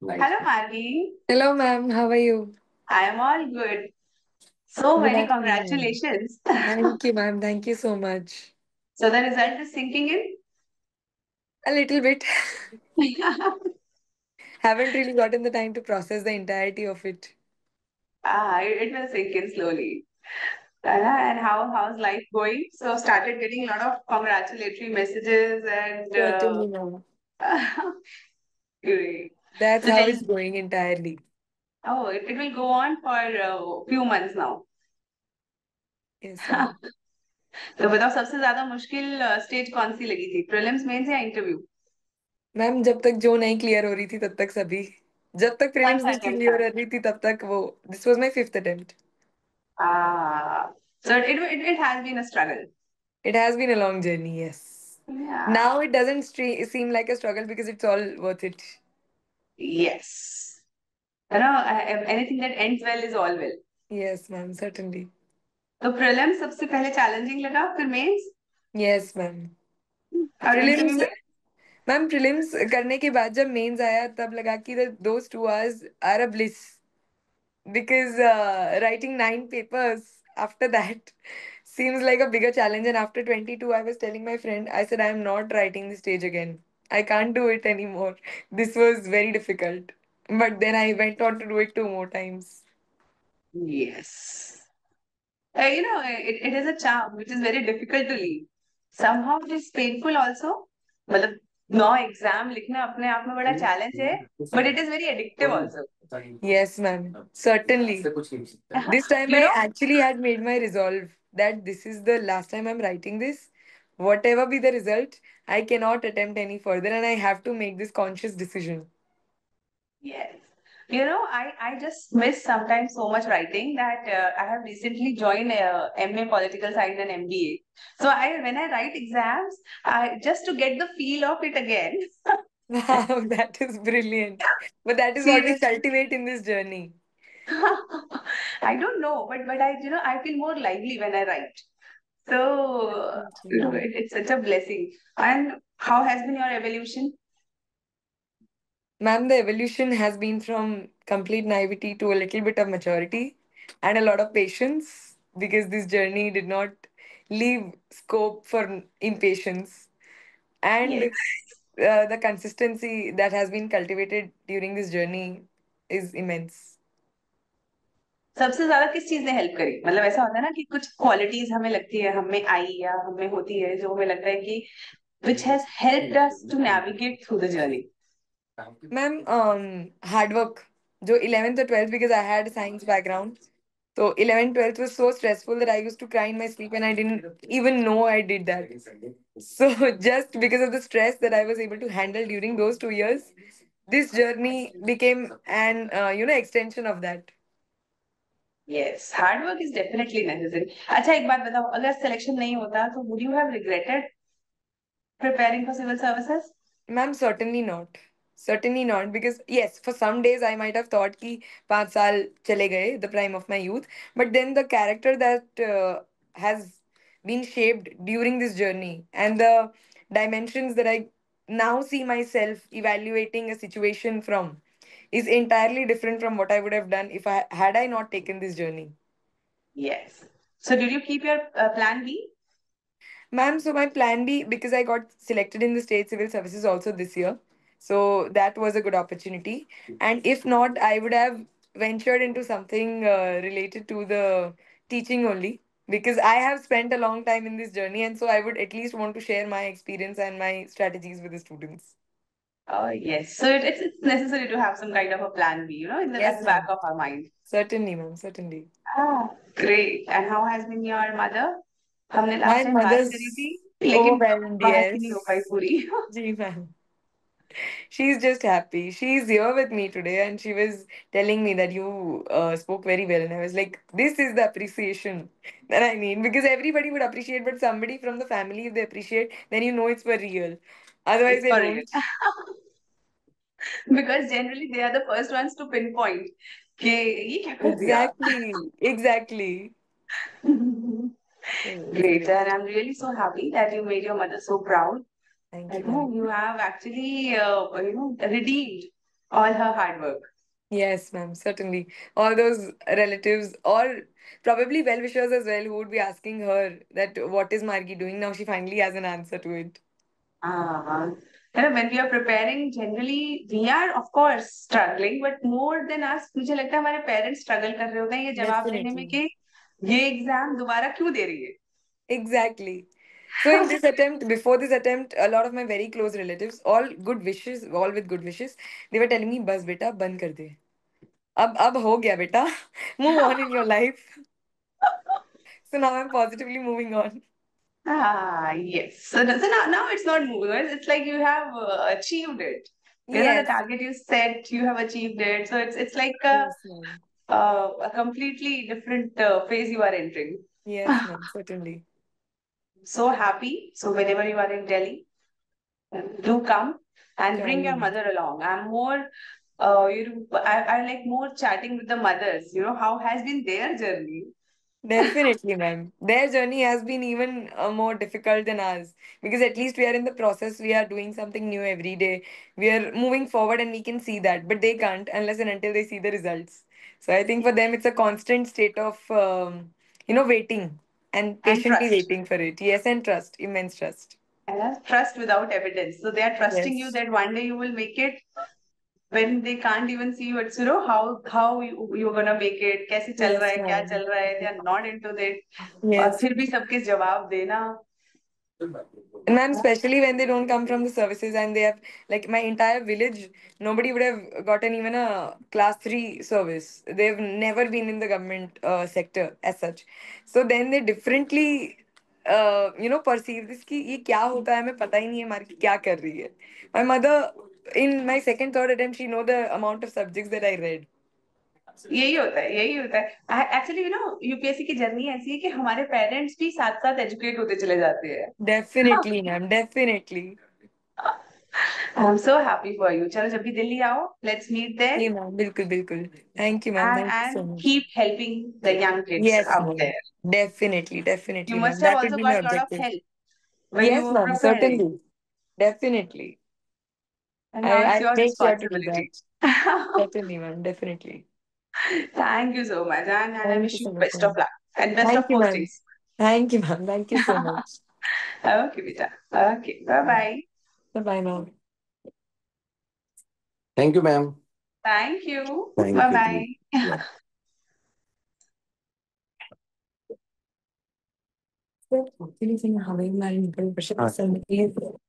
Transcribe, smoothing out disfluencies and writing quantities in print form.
Hello, Maggie. Hello, ma'am. How are you? I am all good. So Good many afternoon. congratulations. Thank you, ma'am. Thank you so much. So the result is sinking in? A little bit. Haven't really gotten the time to process the entirety of it. It will sink in slowly. And how's life going? So started getting a lot of congratulatory messages and Certainly, ma'am. great. That's So how tell it's going entirely. it will go on for a few months now. Yes, ma'am. तो बताओ सबसे ज्यादा मुश्किल stage कौन सी लगी थी, prelims mains या interview? Ma'am जब तक जो नहीं क्लियर हो रही थी तब तक सभी जब तक कौन प्रीलिम्स सा नहीं अटेम्प्ट क्लियर था? हो रही थी तब तक वो this was my fifth attempt. So it has been a struggle. It has been a long journey, yes. Yeah. Now it doesn't seem like a struggle because it's all worth it. Yes. Anything that ends well is all well. Yes, ma'am. Certainly. तो prelims सबसे पहले challenging लगा, फिर mains Yes, ma'am. और interview Prelims. में? Ma'am prelims करने के बाद जब मेंस आया तब लगा कि those 2 hours are a bliss because writing 9 papers after that seems like a bigger challenge, and after 22 I was telling my friend, I said, I am not writing this stage again. I can't do it anymore. This was very difficult, but then I went on to do it 2 more times. Yes. It is a charm which is very difficult to leave. Somehow it is painful also. मतलब नौ exam लिखना अपने आप में बड़ा challenge है, but it is very addictive also. Yes, ma'am. Certainly. This time You I know, actually had made my resolve that this is the last time I'm writing this. Whatever be the result, I cannot attempt any further and I have to make this conscious decision. yes. I just miss sometimes so much writing that I have recently joined MA Political Science and MBA. So when I write exams, I just to get the feel of it again. Wow, that is brilliant. But that is what we Seriously. cultivate in this journey. I don't know, but I feel more lively when I write. So Definitely. it's such a blessing. And how has been your evolution? Ma'am, the evolution has been from complete naivety to a little bit of maturity and a lot of patience because this journey did not leave scope for impatience. And Yes. the consistency that has been cultivated during this journey is immense. सबसे ज्यादा किस चीज ने help करी? मतलब ऐसा होता है ना कि कुछ क्वालिटीज हमें लगती है हमें आई या हमें होती है जो हमें लगता है कि which has helped us to navigate through the journey. Ma'am, hard work. जो 11th or 12th, because I had a science background. So 11th, 12th was so stressful that I used to cry in my sleep and I didn't even know I did that. So just because of the stress that I was able to handle during those 2 years, this journey became an extension of that. Yes, hard work is definitely necessary. अच्छा एक बात बताओ, अगर selection नहीं होता तो would you have regretted preparing for civil services? Ma'am, certainly not. Certainly not. Because yes, for some days I might have thought कि 5 साल चले गए, the prime of my youth. But then the character that has been shaped during this journey and the dimensions that I now see myself evaluating a situation from is entirely different from what I would have done if I not taken this journey. Yes. So did you keep your plan B? Ma'am, so my plan B, because I got selected in the state civil services also this year. So that was a good opportunity. And if not, I would have ventured into something related to the teaching only, because I have spent a long time in this journey. And so I would at least want to share my experience and my strategies with the students. Oh, yes. So it's necessary to have some kind of a plan B, at Yes, the back ma'am. of our mind. Certainly, ma'am. Certainly. Great. And how has been your mother? हमने My last time बात करी थी, mother's लेकिन overwhelmed, बात ही नहीं हो पाई yes. पूरी. Ji, ma'am. She's just happy. She's here with me today, and she was telling me that you spoke very well. And I was like, this is the appreciation that I need, because everybody would appreciate, but somebody from the family, if they appreciate, then you know it's for real. Otherwise, It's they for real. don't. Because generally they are the first ones to pinpoint कि ये क्या कर दिया. Exactly. Exactly. Oh, it's Great. great. And I'm really so happy that you made your mother so proud. Thank you, And ma'am. you have actually, redeemed. all her hard work. Yes, ma'am, certainly. All those relatives or probably well wishers as well who would be asking her that what is Margi doing now? She finally has an answer to it. Ah, when we are preparing, generally we are of course struggling, but more than us, मुझे लगता है हमारे parents struggle कर रहे होते हैं ये जवाब देने में Definitely. कि ये एग्जाम दोबारा क्यों दे रही Exactly. So in this attempt, before this attempt, a lot of my very close relatives, all good wishes, all with good wishes, they were telling me, "बस बेटा बंद कर दे. अब हो गया बेटा. Move on in your life." So now I'm positively moving on. Ah, yes. So now it's not moving. It's like you have achieved it. You know, the Yes. target you set, you have achieved it. So it's like Yes, ma'am. a completely different phase you are entering. Yes, ma'am. Certainly. So happy. So whenever you are in Delhi, do come and bring your Surely. mother along. I'm more, I like more chatting with the mothers. You know, how has been their journey? Definitely, ma'am. Their journey has been even more difficult than ours because at least we are in the process. We are doing something new every day. We are moving forward and we can see that, but they can't unless and until they see the results. So I think for them, it's a constant state of, waiting and And patiently trust. waiting for it. Yes, and trust, immense trust. And that's trust without evidence. So they are trusting you Yes. that one day you will make it when they can't even see you. It's how you're gonna make it. कैसे चल रहा Yes, है, क्या ma'am. चल रहा है. They are not into that. और Yes. फिर भी सबके जवाब देना. And ma'am, especially when they don't come from the services and they have, like my entire village, nobody would have gotten even a class 3 service. They've never been in the government sector as such. So then they differently, perceive this कि ये क्या होता है हमें पता ही नहीं है हमारी क्या कर रही है. My mother, in my second, third attempt, she know the amount of subjects that I read. यही होता है, यही होता है. एक्चुअली यूपीएससी की जर्नी ऐसी है कि हमारे पेरेंट्स भी साथ साथ एजुकेट होते चले जाते हैं. Definitely, ma'am. Definitely. I am so happy for you. चलो जब भी दिल्ली आओ, लेट्स मीट देयर जी मैम बिल्कुल बिल्कुल. Thank you, ma'am. Thank you so and much. keep helping the young kids Yes, out ma'am. there. Definitely, You definitely, ma'am. must have That would also be my got a lot of objective. help when you Yes, were ma'am. preparing, Certainly. Definitely. and now it's I your make sure to do responsibility. that. Certainly, ma'am. Definitely. Thank you so much, and I Thank you wish so you much, best of ma'am. luck and best Thank of you, ma'am. postings. Thank you, ma'am. Thank you so much. Okay, beta. Okay, bye bye. Bye-bye, ma'am. Thank you, ma'am. Thank you. Thank Bye you, dear. bye. Yeah. Sir, actually, saying how many people